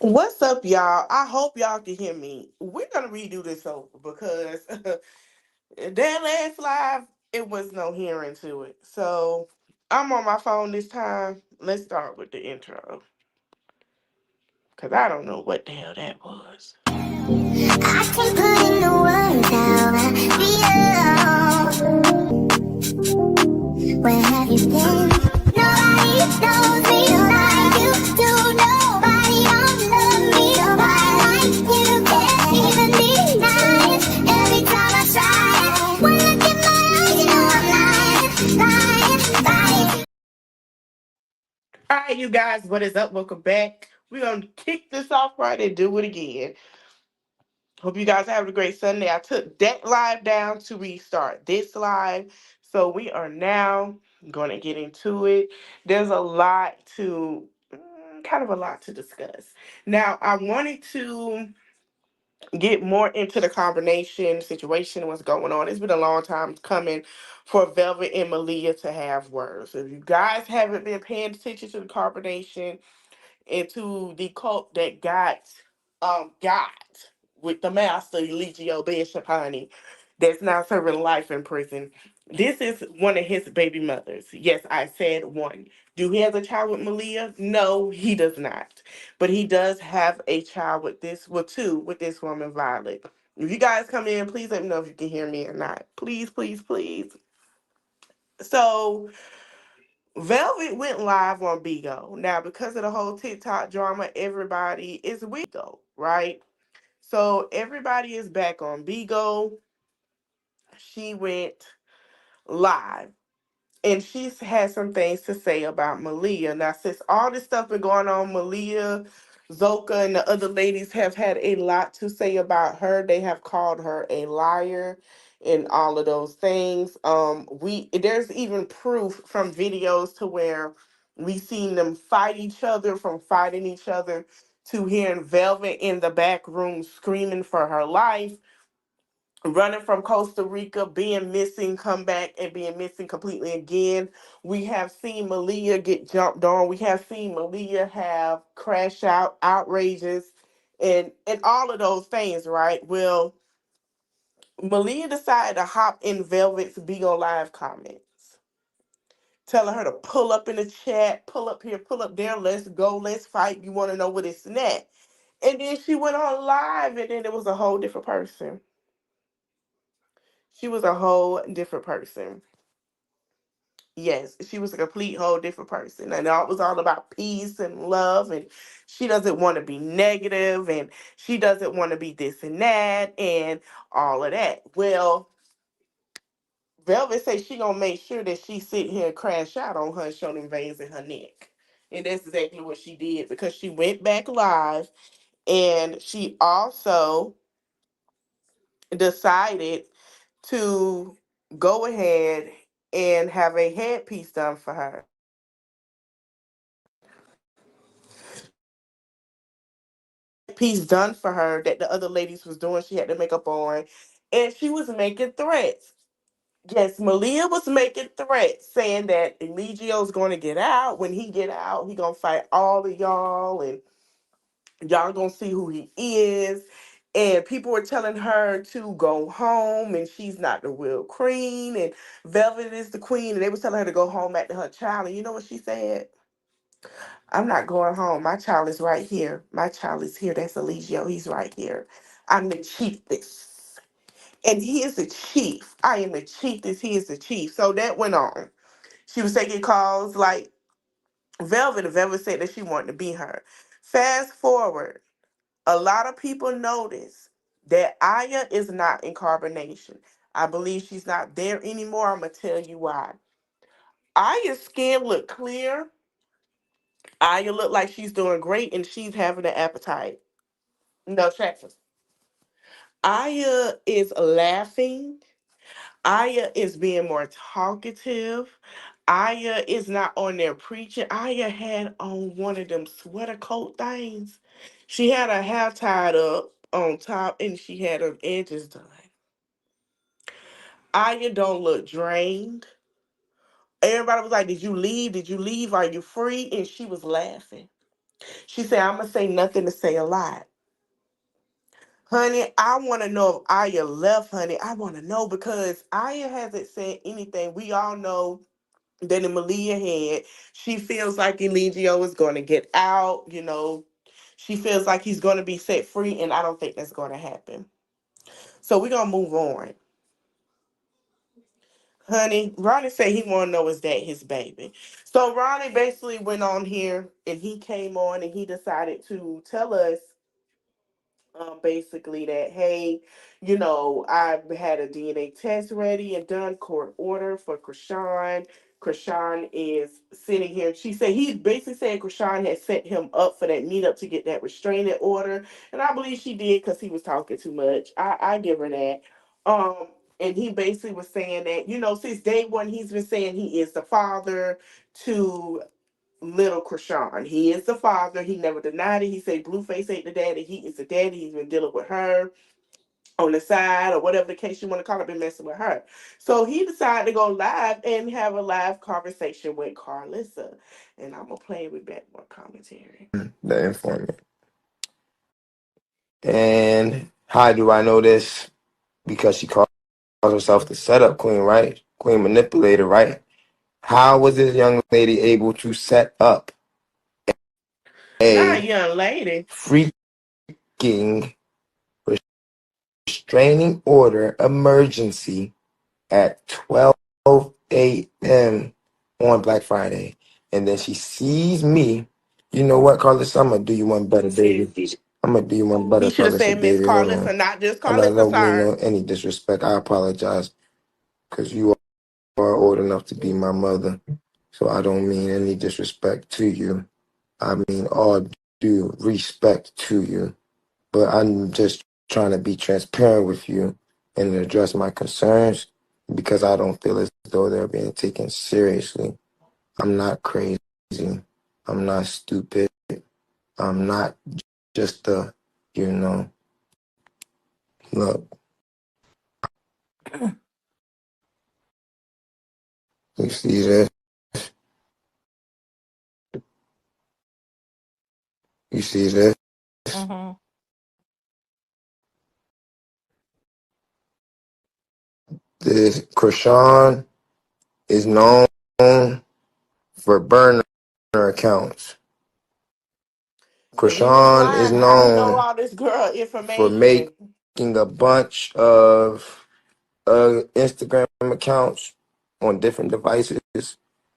What's up, y'all? I hope y'all can hear me. We're gonna redo this over because that last live, it was no hearing to it. So I'm on my phone this time. Let's start with the intro because I don't know what the hell that was. I can't put in the words where have you been? Nobody knows me like you do. Nobody don't love me quite like you can. Even deny it every time I try. When I look in my eyes, you know I'm lying. All right, you guys, what is up? Welcome back. We're gonna kick this off right and do it again. Hope you guys are having a great Sunday. I took that live down to restart this live. So we are now going to get into it. There's a lot to, kind of a lot to discuss. Now, I wanted to get more into the combination situation, what's going on. It's been a long time coming for Velvet and Malayia to have words. If you guys haven't been paying attention to the combination, into the cult that got with the master Eligio Bishopani that's now serving life in prison. This is one of his baby mothers. Yes, I said one. Do he have a child with Malia? No, he does not. But he does have a child with two, with this woman, Violet. If you guys come in, please let me know if you can hear me or not. Please, please, please. So Velvet went live on Bigo. Now, because of the whole TikTok drama, everybody is Bigo, right? So everybody is back on Bigo. She went live. And she's had some things to say about Malia. Now, since all this stuff been going on, Malia, Zoka, and the other ladies have had a lot to say about her. They have called her a liar and all of those things. There's even proof from videos to where we seen them fight each other, from fighting each other to hearing Velvet in the back room screaming for her life, running from Costa Rica, being missing, come back and being missing completely again. We have seen Malia get jumped on. We have seen Malia have crash out, outrages, and all of those things, right? Well, Malia decided to hop in Velvet's Be On Live comments, telling her to pull up in the chat, pull up here, pull up there, let's go, let's fight. You want to know what it's that? And then she went on live, and then it was a whole different person. She was a whole different person. Yes, she was a complete whole different person. And it was all about peace and love. And she doesn't want to be negative, and she doesn't want to be this and that and all of that. Well, Velvet says she gonna make sure that she sit here and crash out on her and show them veins in her neck. And that's exactly what she did, because she went back live, and she also decided to go ahead and have a headpiece done for her. Piece done for her that the other ladies was doing. She had the makeup on, and she was making threats. Yes, Malia was making threats, saying that Eligio's going to get out. When he get out, he gonna fight all of y'all, and y'all gonna see who he is. And people were telling her to go home, and she's not the real queen, and Velvet is the queen, and they was telling her to go home back to her child. And you know what she said? I'm not going home. My child is right here. My child is here. That's Eligio. He's right here. I'm the chiefess. And he is the chief. I am the chiefess. He is the chief. So that went on. She was taking calls like Velvet. And Velvet said that she wanted to be her. Fast forward, a lot of people notice that Aya is not in carbonation. I believe she's not there anymore. I'm going to tell you why. Aya's skin looked clear. Aya looked like she's doing great, and she's having an appetite. No, Texas. Aya is laughing. Aya is being more talkative. Aya is not on there preaching. Aya had on one of them sweater coat things. She had her hair tied up on top, and she had her edges done. Aya don't look drained. Everybody was like, "Did you leave? Did you leave? Are you free?" And she was laughing. She said, I'm gonna say nothing to say a lot. Honey, I want to know if Aya left, honey. I want to know because Aya hasn't said anything. We all know that in Malayia head, she feels like Eligio is going to get out, you know. She feels like he's going to be set free, and I don't think that's going to happen. So we're going to move on. Honey, Ronnie said he want to know is that his baby. So Ronnie basically went on here, and he came on, and he decided to tell us basically that, hey, you know, I've had a DNA test ready and done, court order for Krishan. Krishan is sitting here. She said he basically said Krishan had set him up for that meetup to get that restraining order, and I believe she did because he was talking too much. I give her that. Um, and he basically was saying that, you know, since day one he's been saying he is the father to little Krishan. He is the father. He never denied it. He said Blueface ain't the daddy. He is the daddy. He's been dealing with her on the side or whatever the case you want to call it, been messing with her. So he decided to go live and have a live conversation with Carlissa. And I'm going to play with back more commentary. The informant. And how do I know this? Because she calls herself the setup queen, right? Queen manipulator, right? How was this young lady able to set up Not a a young lady. freaking restraining order emergency at 12 a.m. on Black Friday? And then she sees me. You know what, Carlos? I'm gonna do you one better, baby. I'm gonna do you one He better, should have Carlos, said Miss baby. Hold on. Carlissa, not just And I Carlissa, don't mean sir. no any disrespect. I apologize because you are old enough to be my mother. So I don't mean any disrespect to you. I mean all due respect to you. But I'm just trying to be transparent with you and address my concerns because I don't feel as though they're being taken seriously. I'm not crazy. I'm not stupid. I'm not just a, you know, look, you see this? You see this? Mm-hmm. This Krishan is known for burner accounts. Yeah, he was Krishan is lying. How he know known all this girl for information? making a bunch of Instagram accounts on different devices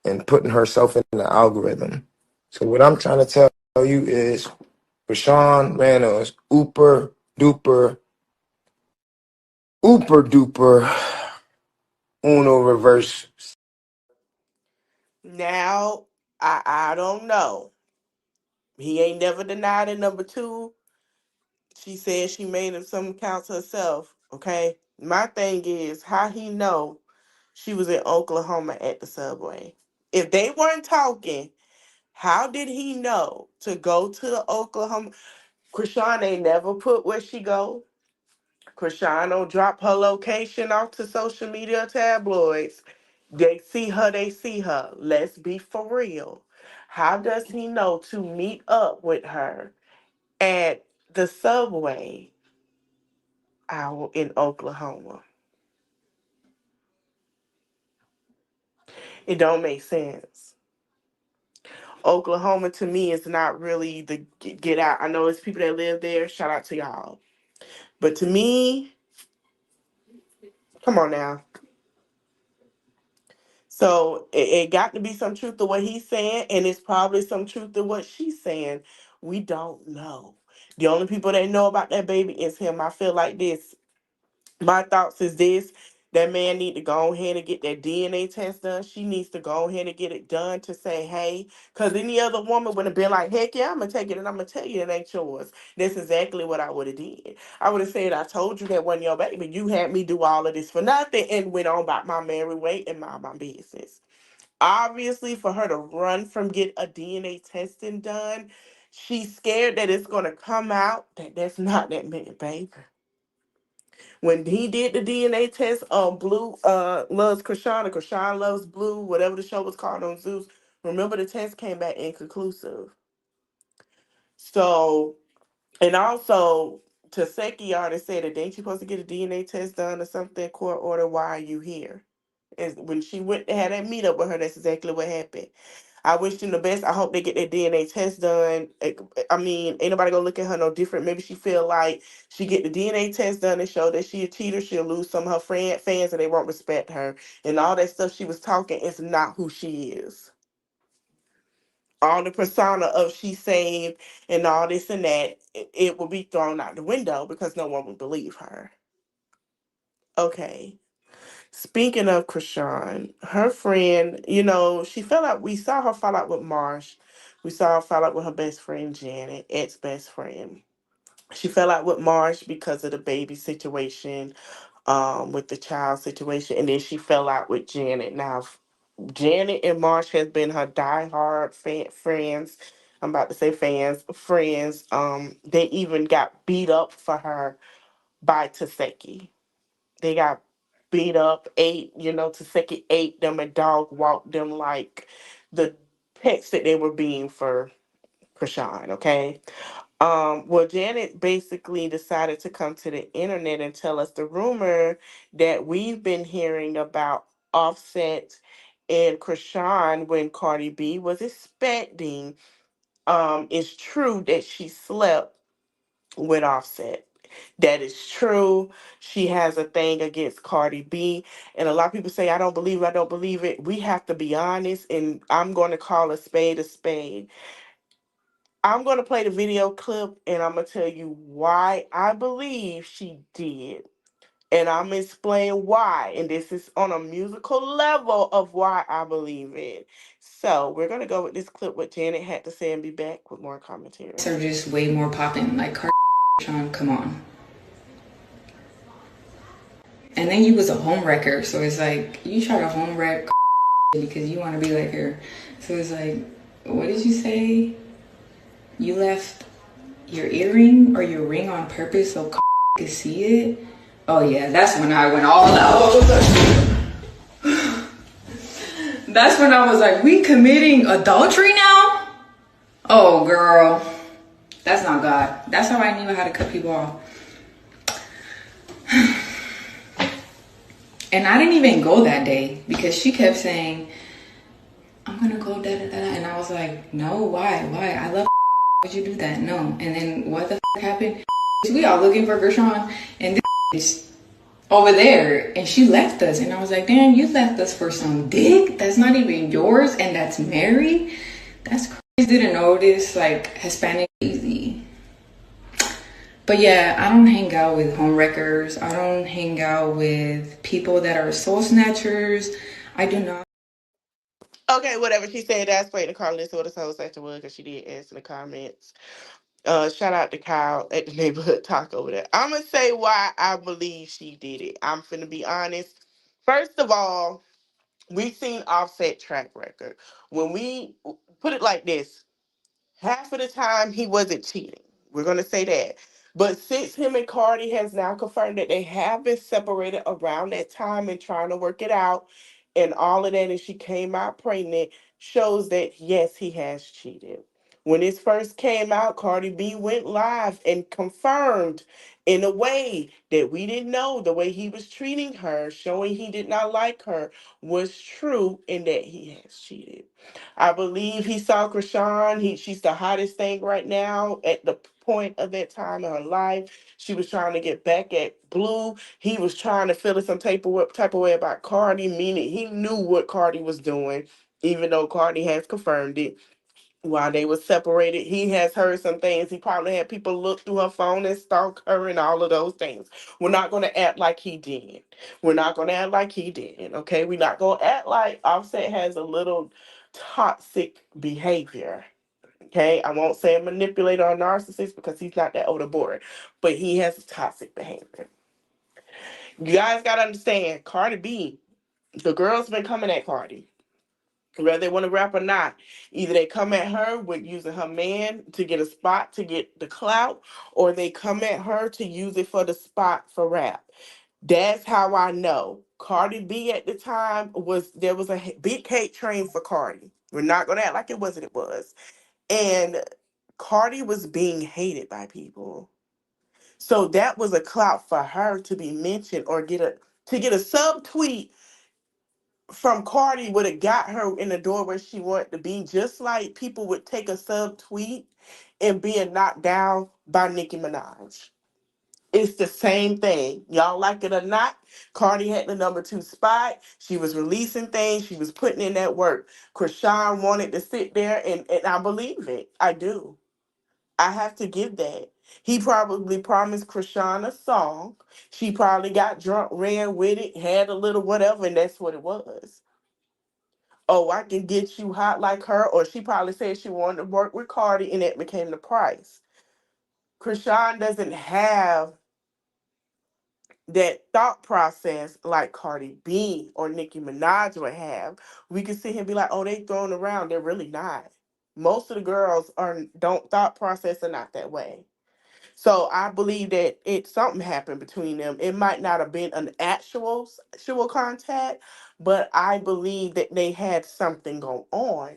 and putting herself in the algorithm. So what I'm trying to tell you is Krishan ran a duper, duper Uno reverse. Now, I don't know. He ain't never denied it. Number two, she said she made him some accounts herself. Okay. My thing is how he know she was in Oklahoma at the subway. If they weren't talking, how did he know to go to the Oklahoma? Krishan ain't never put where she go. Krishan don't drop her location off to social media tabloids. They see her, they see her. Let's be for real. How does he know to meet up with her at the subway out in Oklahoma? It don't make sense. Oklahoma to me is not really the get out. I know it's people that live there. Shout out to y'all. But to me, come on now. So it got to be some truth to what he's saying, and it's probably some truth to what she's saying. We don't know. The only people that know about that baby is him. I feel like this. My thoughts is this. That man need to go ahead and get that DNA test done. She needs to go ahead and get it done to say, hey, because any other woman would have been like, heck yeah, I'm going to take it and I'm going to tell you it ain't yours. That's exactly what I would have did. I would have said, I told you that wasn't your baby. You had me do all of this for nothing and went on about my merry way and mind my business. Obviously, for her to run from get a DNA testing done, she's scared that it's going to come out that that's not that man, baby. When he did the DNA test on Blue loves Krishan, and Krishan loves Blue, whatever the show was called on Zeus. Remember the test came back inconclusive. So, and also, Taseki already said that ain't you supposed to get a DNA test done or something, court order, why are you here? And when she went to have that meetup with her, that's exactly what happened. I wish them the best. I hope they get their DNA test done. I mean, ain't nobody gonna look at her no different. Maybe she feel like she get the DNA test done and show that she a cheater. She'll lose some of her fans and they won't respect her. And all that stuff she was talking is not who she is. All the persona of she saved and all this and that, it will be thrown out the window because no one would believe her. Okay. Speaking of Krishan, her friend, she fell out. We saw her fall out with Marsh. We saw her fall out with her best friend Janet, ex best friend. She fell out with Marsh because of the baby situation, with the child situation, and then she fell out with Janet. Now, Janet and Marsh has been her diehard friends. I'm about to say fans, friends. They even got beat up for her by Taseki. They got beat up, Taseki ate them and dog walked them like the pets that they were being for Krishan, okay? Well, Janet basically decided to come to the internet and tell us the rumor that we've been hearing about Offset and Krishan when Cardi B was expecting. It's true that she slept with Offset. That is true. She has a thing against Cardi B. And a lot of people say, I don't believe it, I don't believe it. We have to be honest, and I'm going to call a spade a spade. I'm going to play the video clip and I'm going to tell you why I believe she did. And I'm going to explain why. And this is on a musical level of why I believe it. So we're going to go with this clip, what Janet had to say, and be back with more commentary. Are just way more popping. Like, Sean, come on. And then you was a home wrecker, so it's like you try to home wreck because you want to be like her. So it's like, what did you say? You left your earring or your ring on purpose so could see it? Oh yeah, that's when I went all out. That's when I was like, we committing adultery now? Oh girl, that's not God. That's how I knew how to cut people off. And I didn't even go that day because she kept saying, I'm gonna go da da da. And I was like, no, why? I love would you do that? No. And then what the happened? We all looking for Gershon and this over there. And she left us. And I was like, damn, you left us for some dick that's not even yours and that's married? That's crazy. Didn't know this, like, Hispanic easy. But yeah, I don't hang out with home wreckers. I don't hang out with people that are soul snatchers. I do not. Okay, whatever she said, that's great to call this what a soul snatcher was because she did answer in the comments. Shout out to Kyle at the neighborhood talk over there. I'm gonna say why I believe she did it. I'm finna be honest. First of all, we've seen Offset track record. When we put it like this, half of the time he wasn't cheating. We're gonna say that. But since him and Cardi has now confirmed that they have been separated around that time and trying to work it out and all of that, and she came out pregnant, shows that yes, he has cheated. When this first came out, Cardi B went live and confirmed in a way that we didn't know the way he was treating her, showing he did not like her, was true and that he has cheated. I believe he saw Krishan. She's the hottest thing right now at the point of that time in her life. She was trying to get back at Blue. He was trying to feel some type of way about Cardi, meaning he knew what Cardi was doing, even though Cardi has confirmed it. While they were separated, he has heard some things. He probably had people look through her phone and stalk her and all of those things. We're not going to act like he did. We're not going to act like he did. Okay, we're not going to act like Offset has a little toxic behavior. Okay, I won't say a manipulator or narcissist because he's not that older boy, but he has toxic behavior. You guys got to understand, Cardi B, the girls been coming at Cardi whether they want to rap or not. Either they come at her with using her man to get a spot to get the clout, or they come at her to use it for the spot for rap. That's how I know. Cardi B at the time there was a big hate train for Cardi. We're not gonna act like it wasn't. It was, and Cardi was being hated by people. So that was a clout for her to be mentioned or get a subtweet from Cardi would have got her in the door where she wanted to be, just like people would take a subtweet and being knocked down by Nicki Minaj. It's the same thing. Y'all like it or not, Cardi had the #2 spot. She was releasing things. She was putting in that work. Krishan wanted to sit there, and I believe it. I do. I have to give that. He probably promised Krishan a song. She probably got drunk, ran with it, had a little whatever, and that's what it was. Oh, I can get you hot like her. Or she probably said she wanted to work with Cardi, and that became the price. Krishan doesn't have that thought process like Cardi B or Nicki Minaj would have. We could sit here and be like, oh, they thrown around. They're really not. Most of the girls don't thought process are not that way. So I believe that something happened between them. It might not have been an actual contact, but I believe that they had something going on.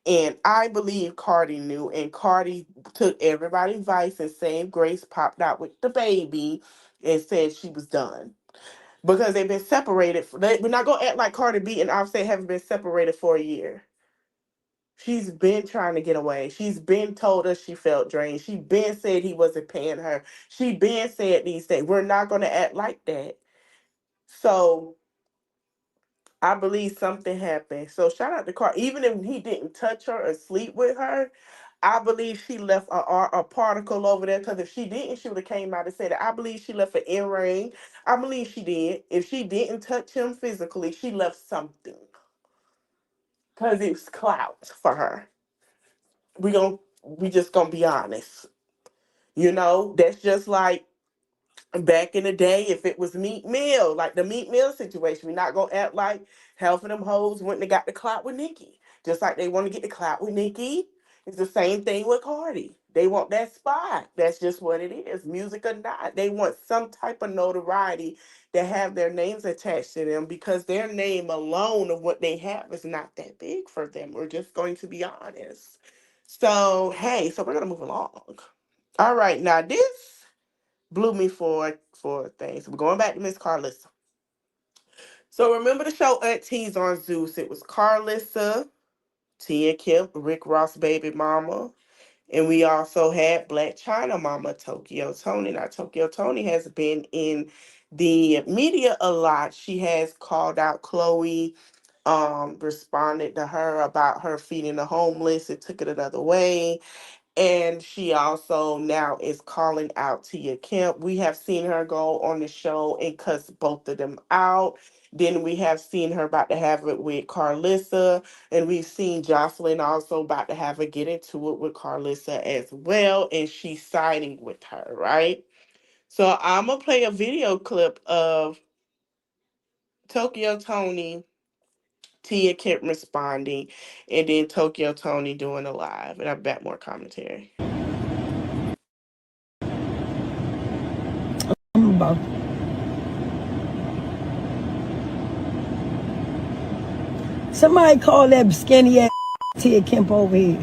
And I believe Cardi knew, and Cardi took everybody's advice and saved grace, popped out with the baby, and said she was done. Because they've been separated. We're not going to act like Cardi B and Offset haven't been separated for a year. She's been trying to get away. She's been told us she felt drained. She been said he wasn't paying her. She been said these things. We're not going to act like that. So I believe something happened. So shout out to Cardi. Even if he didn't touch her or sleep with her, I believe she left a particle over there. Because if she didn't, she would have came out and said it. I believe she left an earring. I believe she did. If she didn't touch him physically, she left something. Because it was clout for her. We just gonna be honest. That's just like back in the day, if it was Meat Mill, like the Meat Mill situation, we're not gonna act like half of them hoes went and got the clout with Nicki. Just like they want to get the clout with Nicki. It's the same thing with Cardi. They want that spot. That's just what it is. Music or not. They want some type of notoriety to have their names attached to them because their name alone of what they have is not that big for them. We're just going to be honest. So, hey, so we're gonna move along. All right, now this blew me for things. We're going back to Miss Carlissa. So remember the show Aunties on Zeus? It was Carlissa, Tia Kemp, Rick Ross' baby mama, and we also had Black China Mama Tokyo Toni. Now Tokyo Toni has been in the media a lot. She has called out Chloe, responded to her about her feeding the homeless. It took it another way. And she also now is calling out Tia Kemp. We have seen her go on the show and cuss both of them out. Then we have seen her about to have it with Carlissa. And we've seen Jocelyn also about to have her get into it with Carlissa as well. And she's siding with her, right? So I'm going to play a video clip of Tokyo Toni, Tia Kemp responding, and then Tokyo Toni doing a live. And I've got more commentary. Somebody call that skinny ass Tia Kemp over here.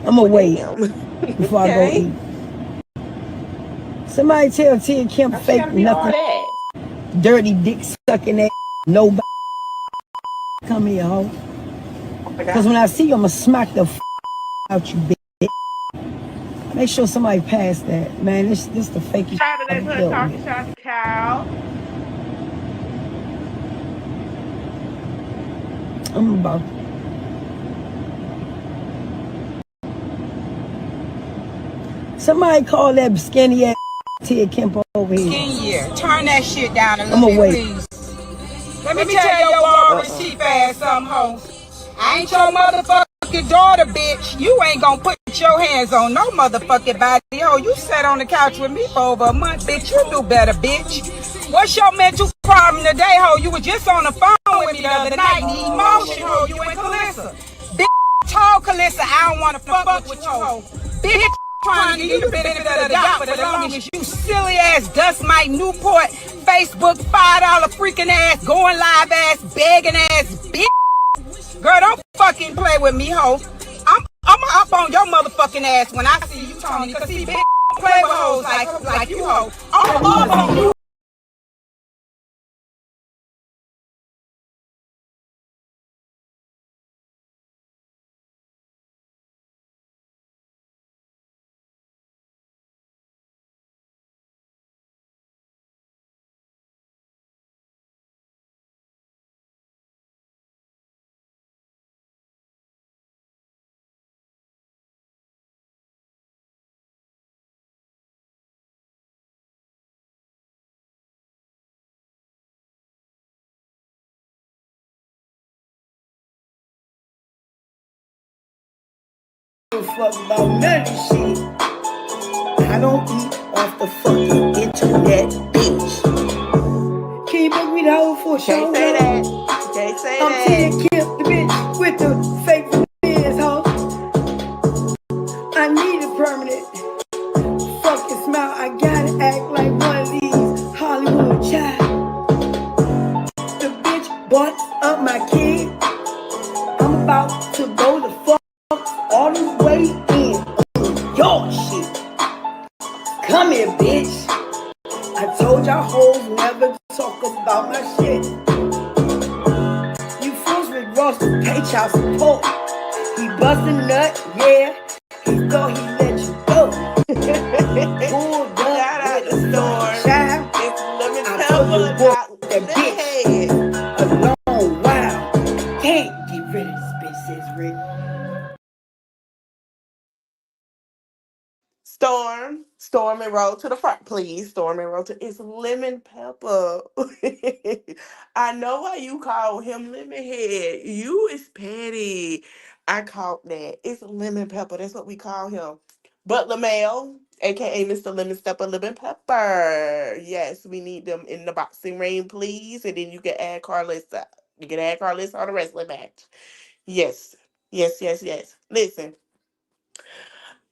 I'm gonna wait before I go eat. Somebody tell Tia Kemp fake nothing. Dirty dick sucking ass. Nobody come here, ho. Cause when I see you, I'ma smack the out you, bitch. Make sure somebody pass that, man. This the fakest. Tired of that hood talking shot to cow. I'm about. Somebody call that skinny ass Tia Kemp over here. Skin year. Turn that shit down a little I'ma bit, wait. please. Let me tell your barber cheap ass something, ho. I ain't your motherfucking daughter, bitch. You ain't gonna put your hands on no motherfucking body, ho. You sat on the couch with me for over a month, bitch. You do better, bitch. What's your mental problem today, ho? You was just on the phone with me the other night. Emotion, ho. You and Calissa. Bitch, tall Calissa, I don't wanna fuck with you, ho. Bitch, trying to give you the benefit of the doubt, but as long as you silly ass Dust Mite Newport, Facebook $5 freaking ass, going live ass, begging ass bitch. Girl, don't fucking play with me, ho. I'm I'ma up on your motherfucking ass when I see you, Tony. Cause see, bitch, play with hoes like you hoes. I'ma up on you. Don't fuck about none of this shit. I don't eat off the fucking internet, bitch. Can you make me the hoe for a show? Can't say that. Can't say I'm that. Tia Kemp, the bitch with the fake fans, hoe. I need a permanent fucking smile. I gotta act like one of these Hollywood child. The bitch bought up my kid. I'm about to go the fuck all the way in on your shit. Come here, bitch. I told y'all hoes never talk about my shit. You fools with Ross to pay child support. He bust a nut, yeah. He thought he let you go. Pulled Shout up out with the a store. fucking child. It's lemon I told you pepper, boy got that lemon bitch head. a long while. Can't get rid of this bitch, says Rick. Storm and roll to the front, please. Storm and roll to. It's lemon pepper. I know why you call him lemon head. You is petty. I caught that. It's lemon pepper. That's what we call him. But LaMail, aka Mr. Lemon Stepper, lemon pepper. Yes, we need them in the boxing ring, please. And then you can add Carlissa. You can add Carlissa on the wrestling match. Yes, yes, yes, yes. Listen.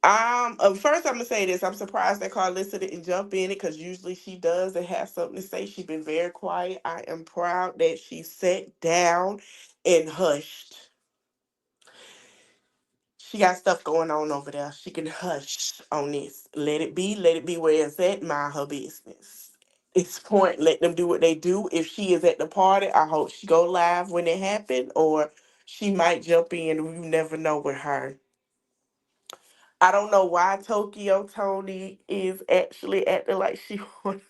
First I'm gonna say this. I'm surprised that Carlissa didn't jump in it because usually she does and has something to say. She's been very quiet. I am proud that she sat down and hushed. She got stuff going on over there. She can hush on this. Let it be where it's at, mind her business. It's point, let them do what they do. If she is at the party, I hope she go live when it happen, or she might jump in. You never know with her. I don't know why Tokyo Tony is actually acting like she wants.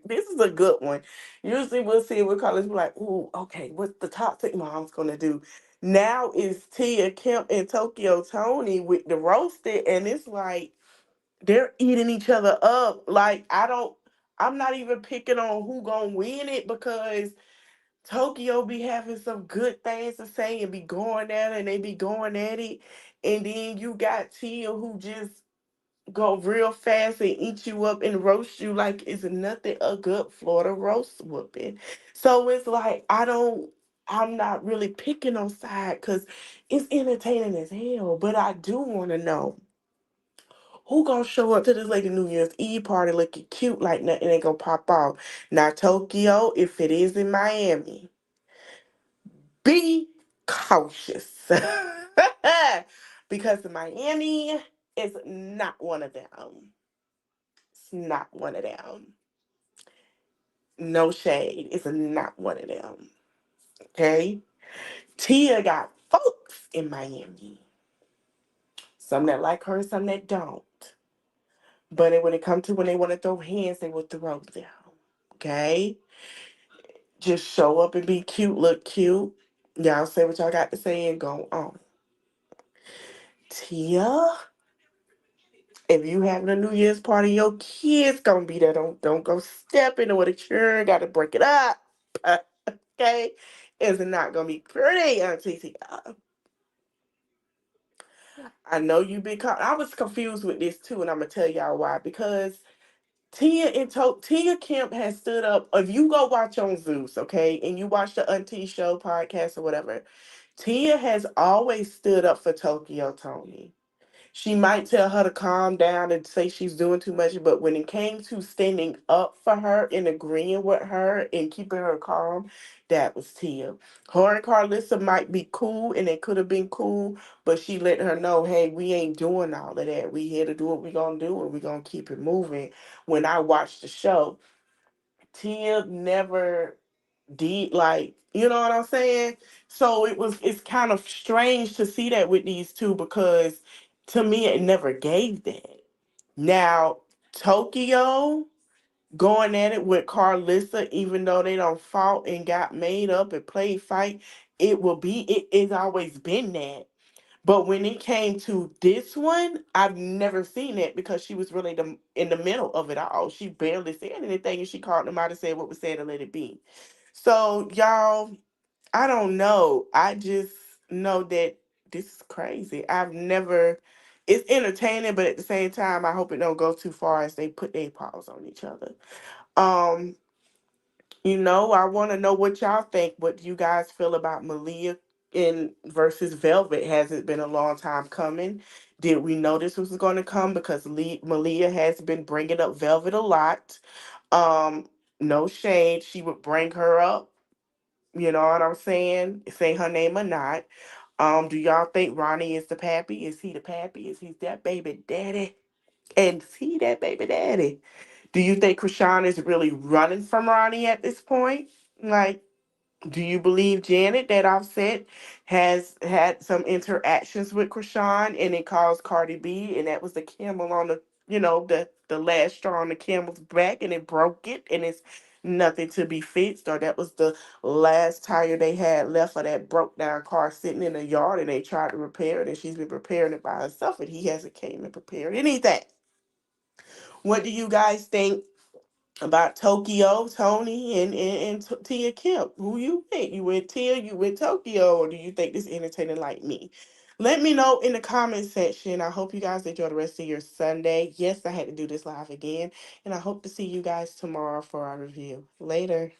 This is a good one. Usually we'll see it with college, be like, ooh, okay, what's the toxic mom's gonna do? Now it's Tia Kemp and Tokyo Tony with the roasted, and it's like they're eating each other up. Like I'm not even picking on who gonna win it because Tokyo be having some good things to say and be going at it and they be going at it. And then you got Tia who just go real fast and eat you up and roast you like it's nothing a good Florida roast whooping. So it's like I'm not really picking on side because it's entertaining as hell. But I do want to know who gonna show up to this lady New Year's Eve party looking cute like nothing ain't gonna pop off. Now Tokyo, if it is in Miami, be cautious. Because Miami is not one of them. It's not one of them. No shade. It's not one of them. Okay? Tia got folks in Miami. Some that like her, some that don't. But when it comes to when they want to throw hands, they will throw them. Okay? Just show up and be cute, look cute. Y'all say what y'all got to say and go on. Tia, if you having a New Year's party, your kids gonna be there. Don't go stepping or the children gotta break it up. Okay? It's not gonna be pretty, Auntie Tia. I know you been I was confused with this too, and I'm gonna tell y'all why. Because Tia Kemp has stood up. If you go watch on Zeus, okay, and you watch the Auntie Show podcast or whatever, Tia has always stood up for Tokyo Tony. She might tell her to calm down and say she's doing too much, but when it came to standing up for her and agreeing with her and keeping her calm, that was Tia. Her and Carlissa might be cool and they could have been cool, but she let her know, hey, we ain't doing all of that. We here to do what we gonna do and we gonna keep it moving. When I watched the show, Tia never did like, you know what I'm saying? So it's kind of strange to see that with these two because to me it never gave that. Now Tokyo going at it with Carlissa, even though they don't fought and got made up and played fight, it's always been that. But when it came to this one, I've never seen it because she was really in the middle of it all. She barely said anything and she called them out and said what was said and let it be. So, y'all, I don't know. I just know that this is crazy. It's entertaining, but at the same time, I hope it don't go too far as they put their paws on each other. Um, I want to know what y'all think. What do you guys feel about Malia in versus Velvet? Has it been a long time coming? Did we know this was going to come? Because Malia has been bringing up Velvet a lot. Um, no shade. She would bring her up. You know what I'm saying? Say her name or not. Do y'all think Ronnie is the pappy? Is he the pappy? Is he that baby daddy? And is he that baby daddy? Do you think Krishan is really running from Ronnie at this point? Like, do you believe Janet that Offset has had some interactions with Krishan and it caused Cardi B and that was the camel on the last straw on the camel's back and it broke it and it's nothing to be fixed, or that was the last tire they had left of that broke down car sitting in the yard and they tried to repair it and she's been repairing it by herself and he hasn't came and prepared anything. What do you guys think about Tokyo, Tony, and Tia Kemp? Who you think? You with Tia, you with Tokyo, or do you think this entertaining like me? Let me know in the comment section. I hope you guys enjoy the rest of your Sunday. Yes, I had to do this live again, and I hope to see you guys tomorrow for our review. Later.